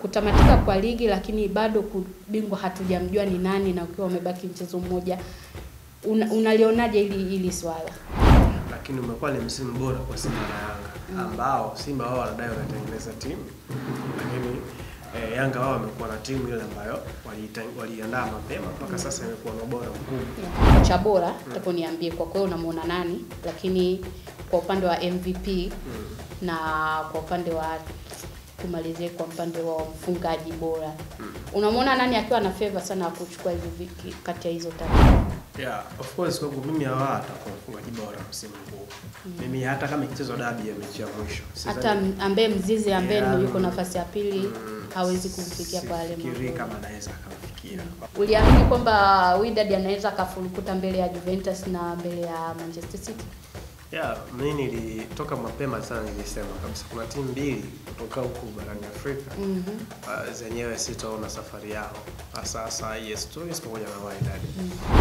kutamatika kwa ligi lakini bado bingwa hatujamjua ni nani, na ukiwa umebaki mchezo mmoja, unalionaje hili swala? Lakini umekuwa ni msimu bora kwa Simba na Yanga, ambao Simba wao wanadai wanatengeneza timu, lakini Yanga wao wamekuwa na timu ile ambayo waliandaa mapema mpaka sasa imekuwa na ubora mkubwa. Kocha bora niambie kwa kweli unamuona nani, lakini kwa upande wa MVP na kwa upande wa kumalizie kwa upande wa mfungaji bora, unamuona nani akiwa na favor sana kuchukua hizo viki kati ya hizo tatu? Yeah, of course kwa mimi hawa atakuwa mfungaji bora msimu huu. Mimi hata kama ikichezwa dabi ya mechi ya mwisho, hata ambaye Mzizi ambaye yuko nafasi ya pili hawezi kumfikia pale. Fikiri kama anaweza akamfikia. Uliamini kwamba Wydad anaweza akafurukuta mbele ya Juventus na mbele ya Manchester City? Yeah, mimi nilitoka mapema sana, nilisema kabisa kuna timu mbili kutoka huko barani Afrika zenyewe sitaona safari yao sasa AS Tours pamoja na Wydad.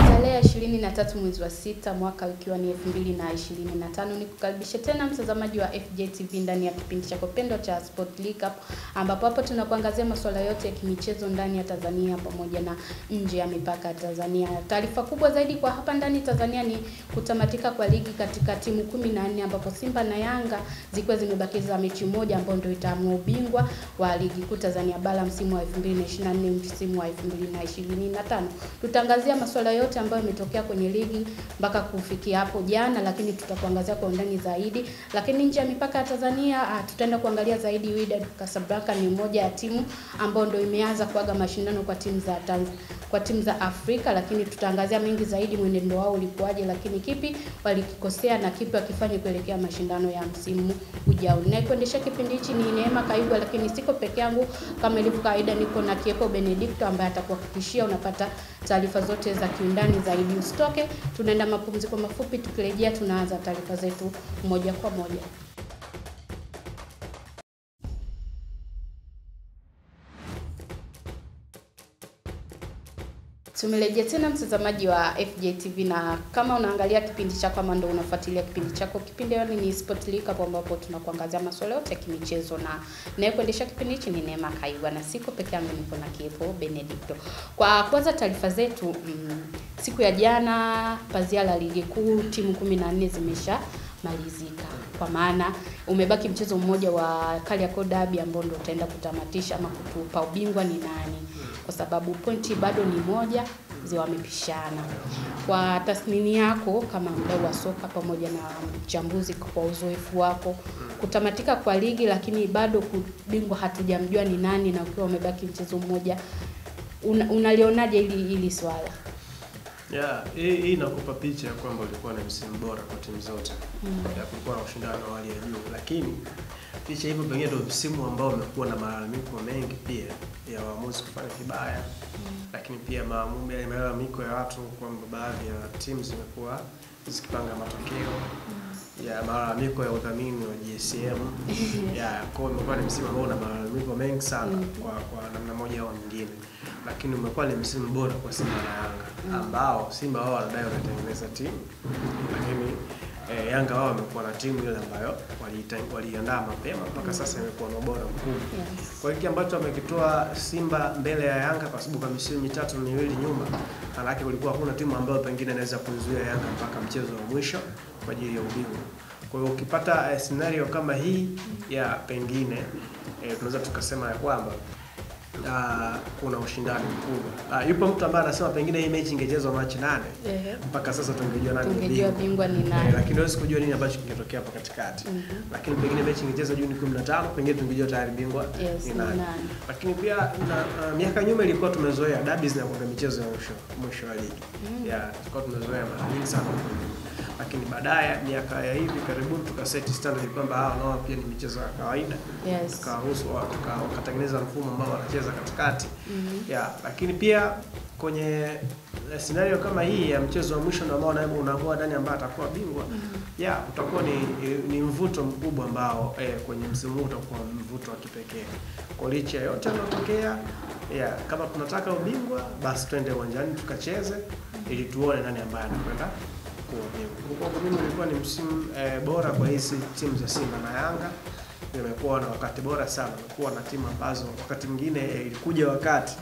Tarehe 23 mwezi wa 6 mwaka ukiwa ni 2025, nikukaribisha tena mtazamaji wa FJTV ndani ya kipindi chako pendwa cha Sport League Up, ambapo hapo tunakuangazia masuala yote ya kimichezo ndani ya Tanzania pamoja na nje ya mipaka ya Tanzania. Taarifa kubwa zaidi kwa hapa ndani Tanzania ni kutamatika kwa ligi katika timu 14, ambapo Simba na Yanga zilikuwa zimebakiza mechi moja ambayo ndio itaamua ubingwa wa ligi kuu Tanzania bara msimu wa 2024 msimu wa 2025. Tutaangazia masuala yote ambayo yametokea kwenye ligi mpaka kufikia hapo jana, lakini tutakuangazia kwa undani zaidi. Lakini nje ya mipaka ya Tanzania tutaenda kuangalia zaidi Wydad Casablanca, ni moja ya timu ambayo ndio imeanza kuaga mashindano kwa timu za Afrika, lakini tutaangazia mengi zaidi, mwenendo wao ulikuwaje, lakini kipi walikikosea na kipi wakifanye kuelekea mashindano ya msimu ujao. Na kuendesha kipindi hichi ni Neema Kaigwa, lakini siko peke yangu kama ilivyo kawaida, niko na Kiepo Benedicto ambaye atakuhakikishia unapata taarifa zote za kiundani zaidi. Usitoke, tunaenda mapumziko mafupi, tukirejea tunaanza taarifa zetu moja kwa moja. Tumerejea tena mtazamaji wa FJTV, na kama unaangalia kipindi chako kama ndio unafuatilia kipindi chako, kipindi hili ni Sport League Up, ambapo tunakuangazia masuala yote ya kimichezo, na kuendesha kipindi hichi ni Neema Kaigwa, na siko peke yangu, niko na Kiepo Benedicto. Kwa kwanza taarifa zetu, siku ya jana pazia la ligi kuu timu 14 zimeshamalizika, kwa maana umebaki mchezo mmoja wa Kariakoo Derby ambao ndio utaenda kutamatisha ama kutupa ubingwa ni nani, kwa sababu pointi bado ni moja, wamepishana. Kwa tathmini yako kama mdau wa soka pamoja na mchambuzi, kwa uzoefu wako, kutamatika kwa ligi lakini bado bingwa hatujamjua ni nani, na ukiwa umebaki mchezo mmoja, unalionaje hili swala? Yeah, hii inakupa picha ya kwamba ulikuwa na msimu bora kwa timu zote. Ya kulikuwa na ushindano wa hali ya juu, lakini picha hivyo pengine ndio msimu ambao umekuwa na malalamiko mengi pia ya waamuzi kufanya vibaya. Lakini pia malalamiko ya watu kwamba baadhi ya timu zimekuwa zikipanga matokeo, ya malalamiko ya udhamini wa GSM. Ya kwa umekuwa ni msimu ambao una malalamiko mengi sana kwa namna moja au nyingine. Lakini umekuwa ni msimu bora kwa Simba na Yanga, ambao Simba wao wanadai wanatengeneza timu, lakini Yanga wao wamekuwa na timu ile ambayo waliandaa mapema mpaka sasa imekuwa na ubora mkubwa. Kwa hiki ambacho wamekitoa Simba mbele ya Yanga, kwa sababu kama misimu mitatu miwili nyuma, maana kulikuwa hakuna timu ambayo pengine inaweza kuzuia Yanga mpaka mchezo wa mwisho kwa ajili ya ubingwa. Kwa hiyo ukipata scenario kama hii, ya pengine tunaweza tukasema ya kwamba kuna ushindani mkubwa. Yupo mtu ambaye anasema pengine hii mechi ingechezwa Machi 8 mpaka sasa tungejua nani bingwa ni nani, lakini huwezi kujua nini ambacho kingetokea hapo katikati. Lakini pengine mechi ingechezwa Juni 15, pengine tungejua tayari bingwa ni nani. Lakini pia miaka nyuma ilikuwa tumezoea derby zinakuwa michezo ya mwisho wa ligi. Tulikuwa tumezoea mara nyingi sana. Lakini baadaye miaka ya hivi karibuni tukaseti standard kwamba nao pia ni michezo ya kawaida. Tukaruhusu wakatengeneza mfumo ambao wanacheza katikati. Lakini pia kwenye scenario kama hii ya mchezo wa mwisho ambao unaamua nani ambaye atakuwa bingwa, utakuwa ni mvuto mkubwa ambao kwenye msimu huu utakuwa mvuto wa kipekee. Kwa licha yote yanayotokea, kama tunataka ubingwa, basi twende uwanjani tukacheze ili tuone nani ambaye anakwenda kuwa bingwa. Kwa mimi ilikuwa ni msimu bora kwa hizi timu za Simba na Yanga. imekuwa na wakati bora sana. Imekuwa na timu ambazo wakati mwingine ilikuja wakati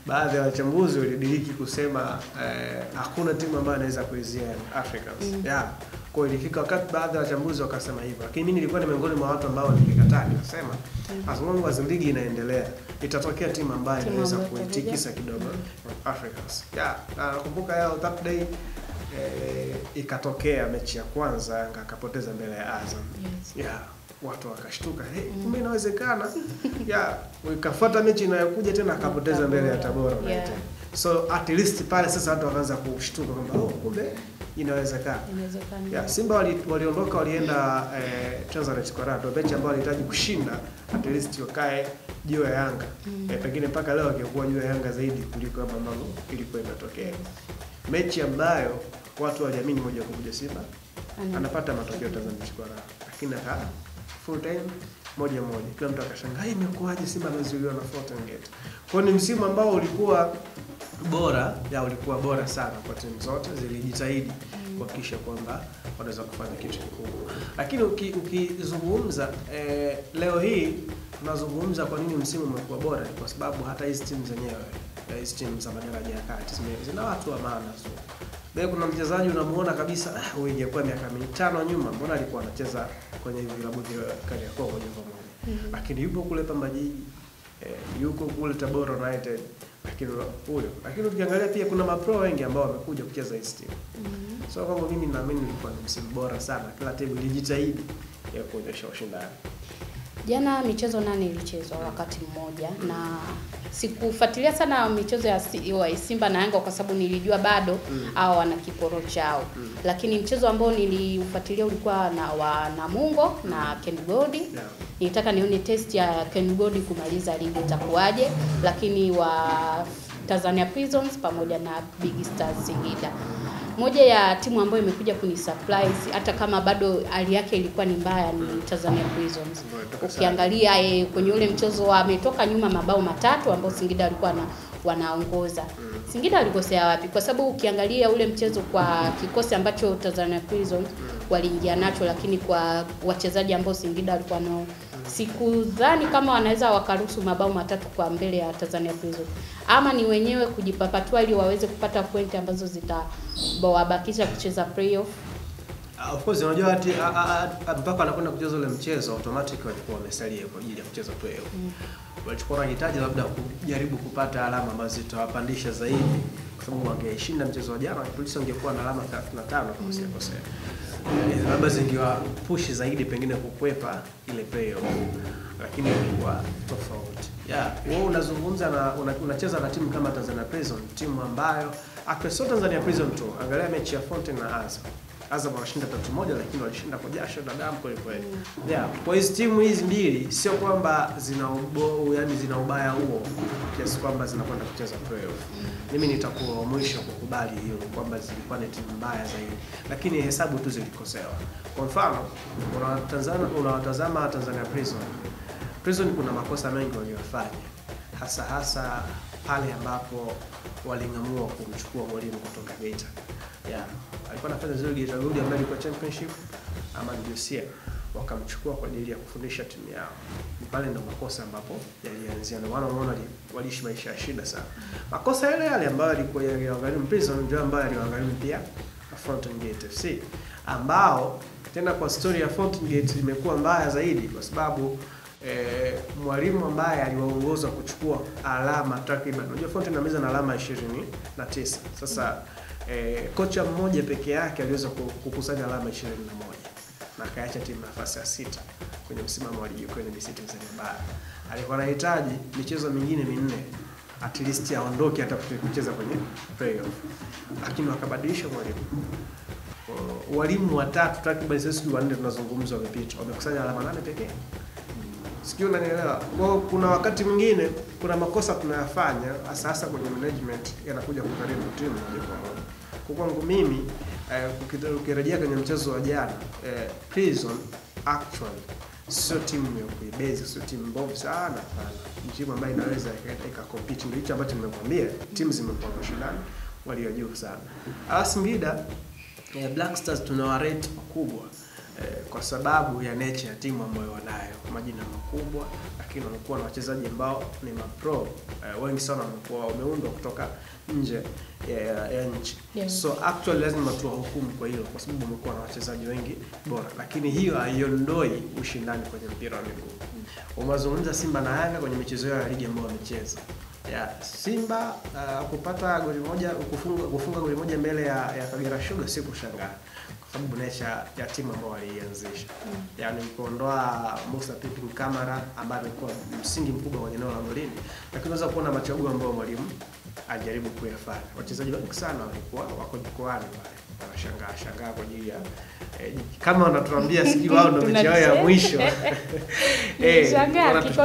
baadhi ya wachambuzi walidiriki kusema hakuna timu ambayo inaweza kuizia Africans. Yeah. Kwa ilifika wakati baadhi ya wachambuzi wakasema hivyo. Lakini mimi nilikuwa ni miongoni mwa watu ambao nilikataa, nikasema as long as ligi inaendelea itatokea timu ambayo inaweza kuitikisa kidogo Africans. Yeah, nakumbuka that day ikatokea mechi ya kwanza Yanga akapoteza mbele ya Azam. Yes. Yeah, watu wakashtuka, kumbe inawezekana. Yeah, ikafuata mechi inayokuja tena akapoteza mbele ya Tabora United. Yeah. So at least pale sasa watu wakaanza kushtuka kwamba kumbe inawezekana. Yeah, Simba waliondoka walienda Tanzania kwa Rado, mechi ambayo walihitaji kushinda at least wakae juu ya Yanga. Pengine mpaka leo angekuwa juu ya Yanga zaidi kuliko ambavyo ilikuwa imetokea. Mechi ambayo watu waliamini moja kwa moja Simba anapata matokeo Tanzania kwa Rado, lakini full time moja. Kila mtu akashangaa imekuaje Simba amezuiliwa na Fountain Gate. Kwa ni msimu ambao ulikuwa bora sana kwa timu zote, zilijitahidi kuhakikisha kwamba wanaweza kufanya kitu kikubwa. Lakini ukizungumza leo hii tunazungumza kwa nini msimu umekuwa bora, kwa sababu hata hizi timu zenyewe, hizi timu za madaraja ya kati zina watu wa maana. Leo kuna mchezaji unamuona kabisa huyu ingekuwa miaka 5 nyuma mbona alikuwa anacheza kwenye vilabu vya Kariakoo moja kwa moja. Lakini yupo kule Pamba Jiji, yuko kule Tabora United, lakini ukiangalia pia kuna mapro wengi ambao wamekuja kucheza hizi timu. So kwangu mimi naamini ilikuwa ni msimu bora sana. Kila timu ilijitahidi ya kuonyesha ushindani. Jana michezo 8 ilichezwa wakati mmoja na sikufuatilia sana michezo ya Simba na Yanga kwa sababu nilijua bado hao wana kiporo chao. Lakini mchezo ambao niliufuatilia ulikuwa na Namungo na Ken Gold. Nilitaka nione test ya Ken Gold kumaliza ligi itakuwaje, lakini wa Tanzania Prisons pamoja na Big Stars Singida. Moja ya timu ambayo imekuja kunisurprise hata kama bado hali yake ilikuwa ni mbaya ni Tanzania Prisons. Ukiangalia kwenye ule mchezo wametoka nyuma mabao 3 ambao Singida walikuwa wanaongoza. Singida walikosea wapi? Kwa sababu ukiangalia ule mchezo kwa kikosi ambacho Tanzania Prisons waliingia nacho, lakini kwa wachezaji ambao Singida walikuwa nao sikudhani kama wanaweza wakaruhusu mabao 3 kwa mbele ya Tanzania Prisons. Ama ni wenyewe kujipapatua ili waweze kupata pointi ambazo zitawabakisha kucheza playoff. Of course unajua ati mpaka anakwenda kucheza ule mchezo automatic walikuwa wamesalia kwa ajili ya kucheza playoff. Walikuwa wanahitaji labda kujaribu kupata alama ambazo zitawapandisha zaidi, kwa sababu wangeshinda mchezo wa jana polisi wangekuwa na alama 35 kama sikosea. Labda zingewa push zaidi pengine kukwepa ile playoff, lakini ilikuwa tofauti. Yeah, wewe unazungumza na unacheza na timu kama Tanzania Prison, timu ambayo akweso Tanzania Prison tu. Angalia mechi ya Fountain na Azam walishinda 3-1, lakini walishinda kwa jasho na damu kweli kweli. Yeah, kwa hizo timu hizi mbili sio kwamba zina ubaya huo kiasi kwamba zinakwenda kucheza playoff. Mimi nitakuwa mwisho kukubali hiyo kwamba zilikuwa ni timu mbaya zaidi, lakini hesabu tu zilikosewa. Kwa mfano, unawatazama Tanzania Prison kuna makosa mengi waliyofanya, hasa pale ambapo waling'amua kumchukua mwalimu kutoka Geita. Yeah, alikuwa anafanya zile Geita Gold ambayo ilikuwa championship ama ndio wakamchukua kwa ajili ya kufundisha timu yao. Pale ndo makosa ambapo yalianzia, na wanaona waliishi maisha ya shida sana. Makosa yale ambayo yalikuwa yaliangalia Prison ndio ambayo yaliangalia pia Fountain Gate FC, ambao tena kwa story ya Fountain Gate imekuwa mbaya zaidi kwa sababu mwalimu ambaye aliwaongoza kuchukua alama takriban, unajua Fountain ameza na alama 29. Sasa kocha mmoja peke yake aliweza kukusanya alama 21 na akaacha timu nafasi ya 6 kwenye msimamo wa ligi kwenye BC Tanzania Bara. Alikuwa anahitaji michezo mingine 4 at least aondoke hata kucheza kwenye playoff, lakini wakabadilisha mwalimu. Walimu watatu takriban sisi 4 tunazungumza wamepita, wamekusanya alama 8 pekee. Sijui unanielewa. Kwa kuna wakati mwingine kuna makosa tunayafanya hasa kwenye management yanakuja kukaribu timu moja kwa moja. Kwa kwangu mimi ukirejea kwenye mchezo wa jana, Prison actually sio timu ya kuibeza, sio timu mbovu sana. Ni timu ambayo inaweza ikacompete, ndio hicho ambacho nimekuambia, timu zimekuwa mashindano walio juu sana. Singida Black Stars tunawarate kubwa. kwa sababu ya nature ya timu ambayo wanayo, majina makubwa, lakini wamekuwa na wachezaji ambao ni mapro. Wengi sana wamekuwa wameundwa kutoka nje ya nchi. So actually lazima tuwahukumu kwa hilo, kwa sababu wamekuwa na wachezaji wengi bora, lakini hiyo haiondoi ushindani kwenye mpira wa miguu. Umezungumza Simba na Yanga kwenye michezo ya ligi ambayo wamecheza. Simba kupata goli moja, kufunga goli moja mbele ya Kagera Sugar si kushangaa, kwa sababu nature ya timu ambayo walianzisha. Yaani kuondoa Musa Pipi Kamara ambaye alikuwa msingi mkubwa kwenye eneo la golini, lakini unaweza kuona machaguo ambayo mwalimu ajaribu kuyafanya. Wachezaji wengi sana walikuwa wako jukwani pale, wanashangaa kwa ajili ya kama wanatuambia sijui wao ndio mechi yao ya mwisho.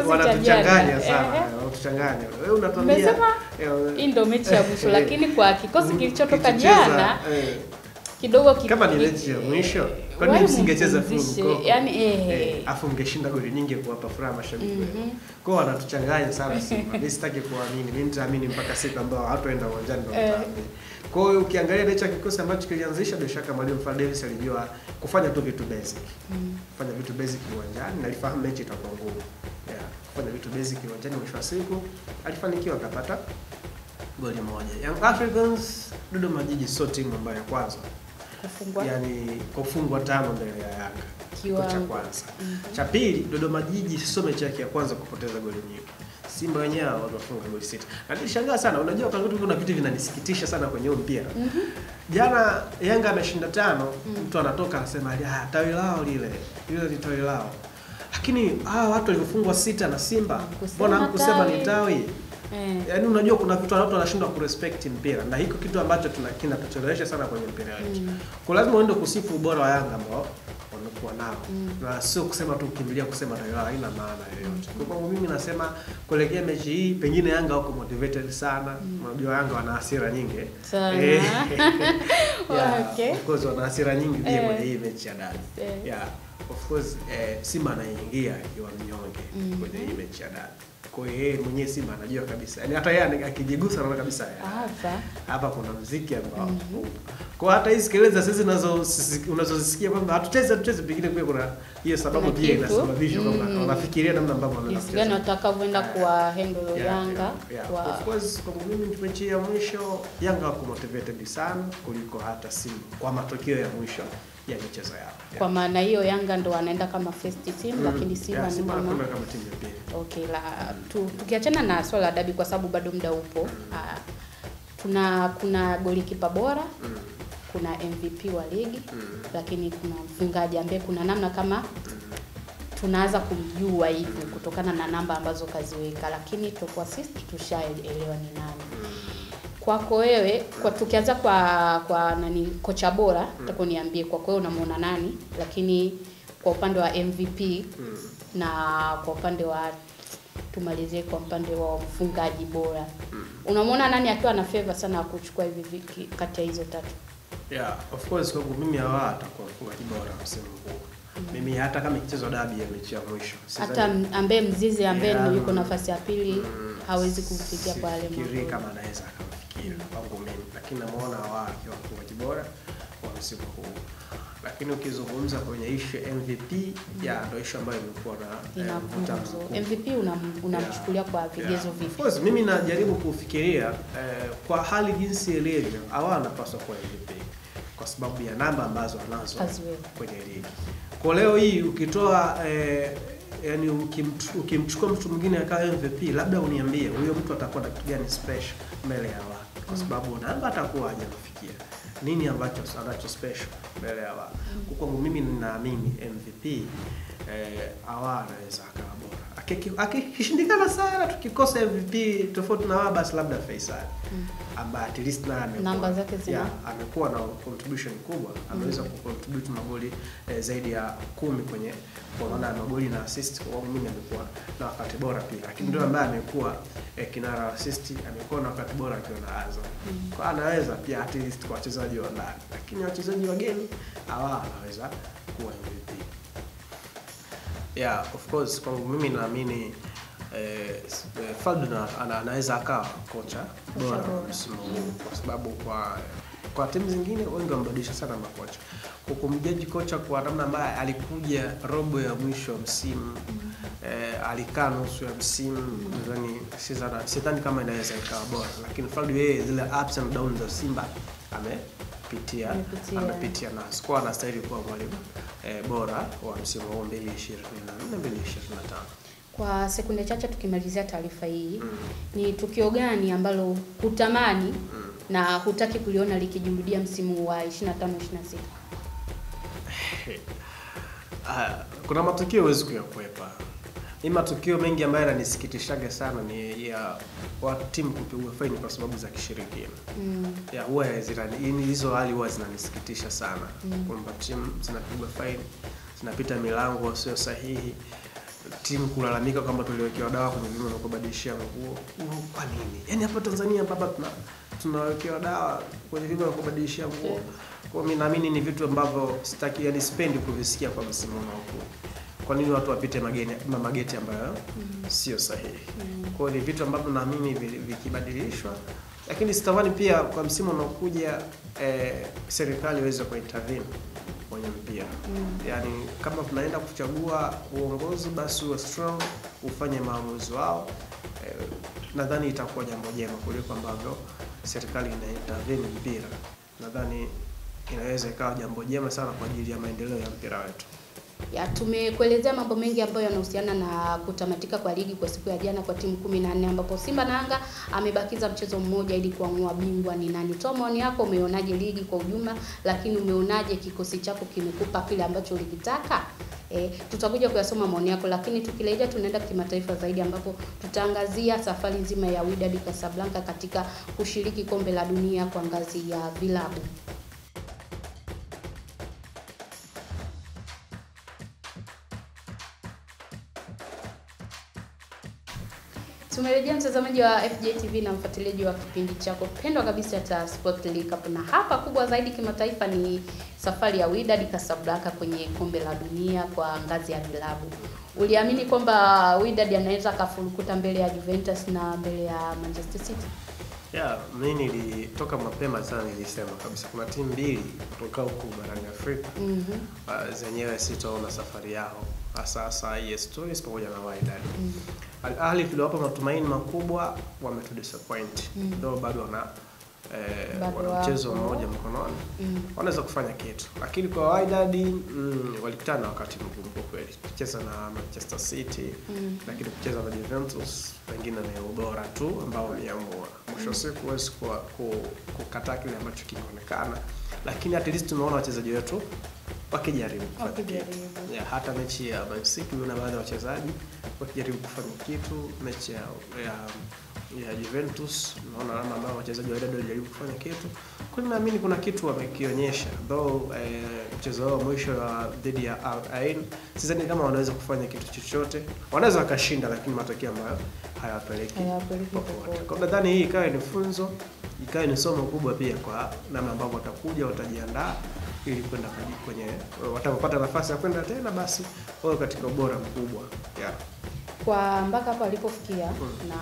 Wanatuchanganya sana, wanatuchanganya. Wewe unatuambia hii ndio mechi ya mwisho, lakini kwa kikosi kilichotoka jana kidogo kama ni mechi ya mwisho, kwa nini msingecheza full? Yaani afu mngeshinda goli nyingi kuwapa furaha mashabiki wao. Kwa hiyo wanatuchanganya sana Simba. Mimi sitaki kuamini, mimi nitaamini mpaka siku ambayo hataenda uwanjani ndio nitaamini. Kwa hiyo ukiangalia nature kikosi ambacho kilianzisha, bila shaka mwalimu Fadlu Davis alijua kufanya tu vitu basic. Kufanya vitu basic uwanjani, na alifahamu mechi itakuwa ngumu. Kufanya vitu basic uwanjani, mwisho wa siku alifanikiwa akapata goli moja. Young Africans Dodoma Jiji sio timu ambayo ya kwanza kufungwa 5 mbele ya Yanga. Kiwango cha kwanza. Cha pili, Dodoma Jiji sio mechi yake ya kwanza kupoteza goli nyingi. Simba wenyewe wamefunga goli 6. Na nilishangaa sana, unajua kuna vitu vinanisikitisha sana kwenye huo mpira. Jana Yanga ameshinda 5, mtu anatoka anasema tawi lao lile ni tawi lao. Lakini watu waliofungwa 6 na Simba, mbona hamkusema ni tawi? Yaani unajua kuna vitu watu wanashindwa kurespect mpira, na hiko kitu ambacho kinatuchelewesha sana kwenye mpira wetu. Kwa lazima uende kusifu ubora wa Yanga ambao wamekuwa nao. Na sio kusema tu kukimbilia kusema ndio haina maana yoyote. Kwa sababu mimi nasema kuelekea mechi hii pengine Yanga wako motivated sana. Unajua Yanga wana hasira nyingi. Of course wana hasira nyingi pia kwenye hii mechi ya dabi. Of course Simba anaingia akiwa mnyonge kwenye hii mechi ya dabi. Kwa hiyo yeye mwenyewe Simba anajua kabisa. Yaani hata yeye akijigusa anaona kabisa hapa kuna muziki ambao. Kwa hata hizi kelele za sisi unazozisikia kwamba hatucheze pengine kuna hiyo sababu pia inasababisha kwamba wanafikiria namna ambavyo wanacheza. Gani watakavyoenda kwa handle Yanga of course kwa mimi mechi ya mwisho Yanga wako motivated sana kuliko hata Simba kwa matokeo ya mwisho ya michezo yao. Kwa maana hiyo Yanga ndo wanaenda kama first team, lakini Simba ni kama timu ya pili. Okay, tukiachana na swala la dabi kwa sababu bado muda upo. Kuna golikipa bora, kuna MVP wa ligi, lakini kuna mfungaji ambaye kuna namna kama tunaanza kumjua hivi kutokana na namba ambazo kaziweka, lakini kwa sisi tushaelewa ni nani. Kwako wewe, tukianza kwa nani kocha bora, nataka niambie kwa wewe unamuona nani, lakini kwa upande wa MVP na kwa upande wa tumalizie kwa upande wa mfungaji bora. Unamuona nani akiwa na favor sana kuchukua hivi kati ya hizo tatu? Of course kwangu mimi atakuwa mfungaji bora msimu huu. Mimi hata kama ikichezwa dabi ya mechi ya mwisho. Hata ambaye Mzize ambaye ndio yuko nafasi ya pili hawezi kufikia pale mambo. Kama anaweza akafikia kwangu mimi, lakini namuona akiwa mfungaji bora wa msimu huu. Lakini ukizungumza kwenye issue MVP ndio issue ambayo imekuwa na MVP unamchukulia kwa vigezo vipi? Of course mimi najaribu kufikiria kwa hali jinsi ilivyo anapaswa kuwa MVP kwa sababu ya namba ambazo anazo kwenye ligi. Kwa leo hii ukitoa yani ukimchukua mtu mwingine akawa MVP, labda uniambie huyo mtu atakuwa na kitu gani special mbele ya watu, kwa sababu namba atakuwa hajafikia nini ambacho anacho special mbele ya watu. Kwa mimi ninaamini MVP anaweza akawa bora. Akishindikana sana tukikosa MVP tofauti na basi labda Faisal ambaye at least namba zake amekuwa na contribution kubwa, ameweza kucontribute magoli zaidi ya 10 kwenye kwa maana magoli na assist. Kwa mimi amekuwa na wakati bora pia, lakini ndio ambaye amekuwa kinara assist, amekuwa na wakati bora akiwa na Azam. Kwa anaweza pia at least kwa wachezaji wa ndani, lakini wachezaji wageni anaweza kuwa MVP. Of course kwa mimi naamini Fadlu anaweza akawa kocha bora msimu huu, kwa sababu kwa timu zingine wengi wamebadilisha sana makocha. kumjaji kocha kwa namna ambayo alikuja robo ya mwisho wa msimu, alikaa nusu ya msimu, nadhani sidhani kama inaweza ikawa bora, lakini Fadlu yeye zile ups and downs za Simba amepitia nazo, kwa anastahili kuwa mwalimu bora wa msimu huu 2024 2025. Kwa sekunde chache tukimalizia taarifa hii, ni tukio gani ambalo hutamani na hutaki kuliona likijirudia msimu wa 25-26? Kuna matukio huwezi kuyakwepa. Ni matukio mengi ambayo yananisikitishaga sana ni ya timu kupigwa faini kwa sababu za kishirikina. Ya huwa hizo hali huwa zinanisikitisha sana. Kwamba timu zinapigwa faini, zinapita milango sio sahihi. Timu kulalamika kwamba tuliwekewa dawa kwenye vyumba vya kubadilishia nguo. Kwa nini? Yaani hapa Tanzania baba tunawekewa dawa kwenye vyumba vya kubadilishia nguo. Kwa mimi naamini ni vitu ambavyo sitaki, yani sipendi kuvisikia kwa msimu huu. Kwa nini watu wapite mageti ambayo sio sahihi? Kwa ni vitu ambavyo naamini vikibadilishwa, lakini sitamani pia kwa msimu unaokuja serikali iweze kuintervene kwenye mpira. Yaani kama tunaenda kuchagua uongozi, basi uwe strong, ufanye maamuzi wao. Nadhani itakuwa jambo jema kuliko ambavyo serikali inaintervene mpira. Nadhani inaweza ikawa jambo jema sana kwa ajili ya maendeleo ya mpira wetu. Ya, tumekuelezea mambo mengi ambayo yanahusiana na kutamatika kwa ligi kwa siku ya jana kwa timu 14, ambapo Simba na Yanga amebakiza mchezo mmoja ili kuamua bingwa ni nani. Toa maoni yako, umeonaje ligi kwa ujumla, lakini umeonaje kikosi chako kimekupa kile ambacho ulikitaka? Tutakuja kuyasoma maoni yako, lakini tukirejea tunaenda kimataifa zaidi, ambapo tutaangazia safari nzima ya Wydad Casablanca katika kushiriki kombe la dunia kwa ngazi ya vilabu. Tumerejea mtazamaji wa FJTV na mfuatiliaji wa kipindi chako pendwa kabisa cha Sport League Cup, na hapa kubwa zaidi kimataifa ni safari ya Wydad Casablanca kwenye kombe la dunia kwa ngazi ya vilabu. Uliamini kwamba Wydad anaweza kafurukuta mbele ya Juventus na mbele ya Manchester City? Mimi nilitoka mapema sana, nilisema kabisa kuna timu mbili kutoka huko barani Afrika zenyewe sitaona safari yao, hasa AS Tunis pamoja na Wydad. Al Ahly tuliwapa matumaini makubwa, wametudisappoint. Ndio bado wana mchezo mmoja mkononi, wanaweza kufanya kitu, lakini kwa Wydad walikutana wakati mgumu kwa kweli. Kucheza na Manchester City, lakini kucheza na Juventus wengine ni ubora tu ambao wameamua. Mwisho siku huwezi kukataa kile ambacho kinaonekana, lakini at least tumeona wachezaji wetu wakijaribu kufanya kitu. Hata mechi ya Man City na baadhi ya wachezaji wakijaribu kufanya kitu. Mechi ya Juventus naona kama ambao wachezaji wa Wydad walijaribu kufanya kitu. Kwa nini naamini kuna kitu wamekionyesha, though mchezo wao mwisho dhidi ya Al Ain sidhani kama wanaweza kufanya kitu chochote. Wanaweza wakashinda, lakini matokeo ambayo hayawapeleki popote. Kwa nadhani hii ikawa ni funzo, ikawa ni somo kubwa pia kwa namna ambavyo watakuja, watajiandaa ili kwenda kwenye watapata nafasi ya kwenda tena, basi wao katika ubora mkubwa. Kwa mpaka hapo alipofikia na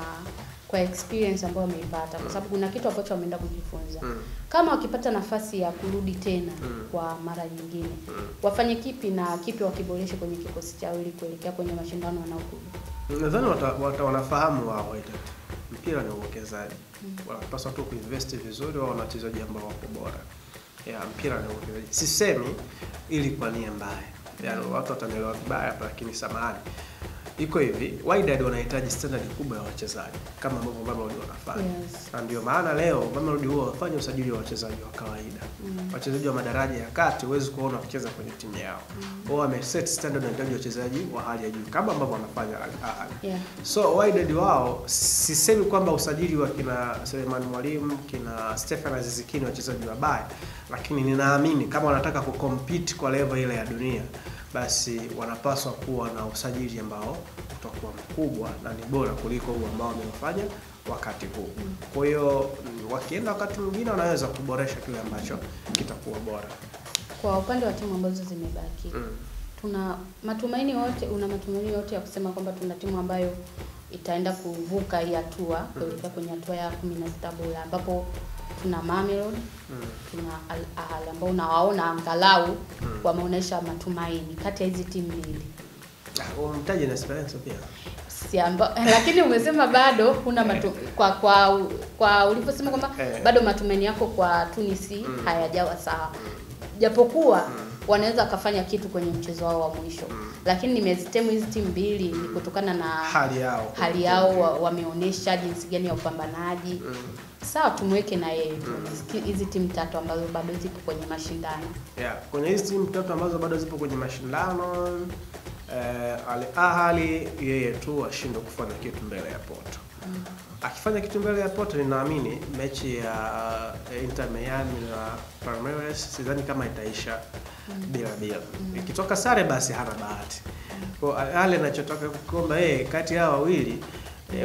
kwa experience ambayo wameipata, kwa sababu kuna kitu ambacho wameenda kujifunza. Kama wakipata nafasi ya kurudi tena kwa mara nyingine, wafanye kipi na kipi wakiboreshe kwenye kikosi chao ili kuelekea kwenye mashindano yanayokuja? Nadhani wanafahamu wao mpira ni uwekezaji. Wanapaswa tu kuinvest vizuri, wao na wachezaji ambao wako bora. Mpira ni uwekezaji. Sisemi ili kwa nia mbaya. Yaani watu watanielewa vibaya, lakini samahani. Iko hivi, Wydad wanahitaji standard kubwa ya wachezaji kama ambavyo Mamelodi wanafanya. Na ndio maana leo Mamelodi huwa wafanye usajili wa wachezaji wa kawaida. Wachezaji wa madaraja ya kati huwezi kuona wakicheza kwenye timu yao. Wao wameset standard na wachezaji wa hali ya juu kama ambavyo wanafanya Al Ahly. So Wydad wao, sisemi kwamba usajili wa kina Suleiman Mwalimu, kina Stefan Aziz Ki wachezaji wabaya, lakini ninaamini kama wanataka kucompete kwa level ile ya dunia, basi wanapaswa kuwa na usajili ambao utakuwa mkubwa na ni bora kuliko huu ambao wamefanya wakati huu. Kwa hiyo wakienda wakati mwingine wanaweza kuboresha kile ambacho kitakuwa bora. Kwa upande wa timu ambazo zimebaki, una matumaini yote ya kusema kwamba tuna timu ambayo itaenda kuvuka hii hatua kuelekea kwenye hatua ya 16 bora, ambapo tuna Mamelodi, tuna Al Ahly ambao unawaona angalau wameonyesha matumaini kati ya hizi timu mbili. Umtaje na Esperance pia. Lakini umesema bado kuna kwa ulivyosema kwamba bado matumaini yako kwa Tunisi hayajawa sawa. Japokuwa wanaweza kufanya kitu kwenye mchezo wao wa mwisho. Lakini nimezitemu hizi timu mbili ni kutokana na hali yao wameonyesha jinsi gani ya upambanaji. Sawa, tumweke na yeye hizi timu tatu ambazo bado zipo kwenye mashindano. Kwenye hizi timu tatu ambazo bado zipo kwenye mashindano, Al Ahly yeye tu ashindwe kufanya kitu mbele ya Porto. Akifanya kitu mbele ya Porto, ninaamini mechi ya Inter Miami na Palmeiras sidhani kama itaisha bila. Ikitoka sare basi hana bahati. Kwa Al Ahly anachotaka kuomba kati ya wawili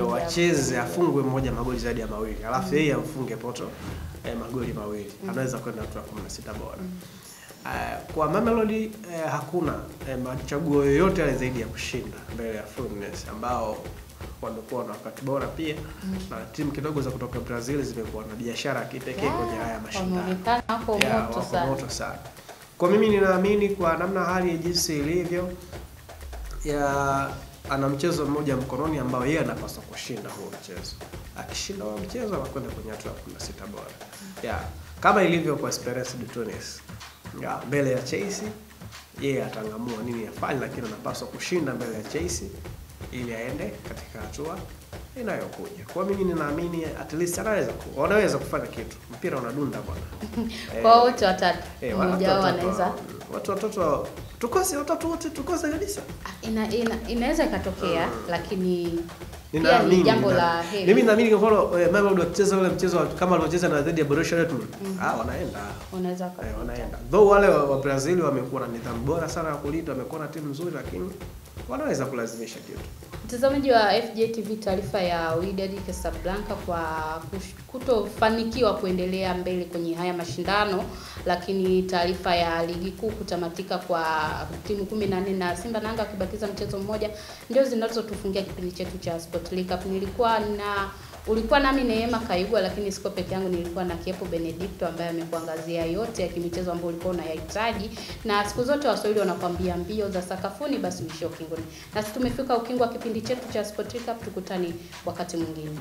wacheze, afungwe mmoja magoli zaidi ya mawili, alafu yeye amfunge Porto magoli mawili. Anaweza kwenda hatua 16 bora. Kwa Mamelodi hakuna machaguo yoyote yale zaidi ya kushinda mbele ya Fluminense ambao wamekuwa na wakati bora pia, na timu kidogo za kutoka Brazil zimekuwa na biashara kipekee kwenye haya mashindano. Wanaonekana hapo moto sana. Kwa mimi ninaamini kwa namna hali ya jinsi ilivyo, ana mchezo mmoja mkononi ambao yeye anapaswa kushinda huo mchezo. Akishinda huo mchezo anakwenda kwenye hatua ya 16 bora. Kama ilivyo kwa Esperance de Tunis. Mbele ya Chelsea yeye atangamua nini afanye, lakini anapaswa kushinda mbele ya Chelsea ili aende katika hatua inayokuja. Kwa mimi ninaamini at least wanaweza kufanya kitu. Mpira unadunda bwana. Kwa wote watatu. Mmoja wao anaweza. Watoto tukose watatu wote tukose kabisa. Inaweza ikatokea, lakini pia ni jambo la heri. Mimi naamini kwa mfano Mamelodi wakicheza ule mchezo kama waliocheza na dhidi ya Borussia Dortmund, wanaenda. Wanaenda. Though wale wa Brazil wamekuwa na nidhamu bora sana ya kulinda, wamekuwa na timu nzuri, lakini wanaweza kulazimisha kitu. Mtazamaji wa FJTV, taarifa ya Wydad Casablanca kwa kutofanikiwa kuendelea mbele kwenye haya mashindano, lakini taarifa ya ligi kuu kutamatika kwa timu 14 na Simba na Yanga kibakiza mchezo mmoja, ndio zinazotufungia kipindi chetu cha Sport League Cup. Ulikuwa nami Neema Kaigwa, lakini siko peke yangu, nilikuwa na Kiepo Benedicto ambaye amekuangazia yote ya kimichezo ambayo ulikuwa unayahitaji. Na siku zote Waswahili wanakuambia mbio za sakafuni basi uishie ukingoni. Na sisi tumefika ukingo wa kipindi chetu cha Sport League Cup, tukutane wakati mwingine.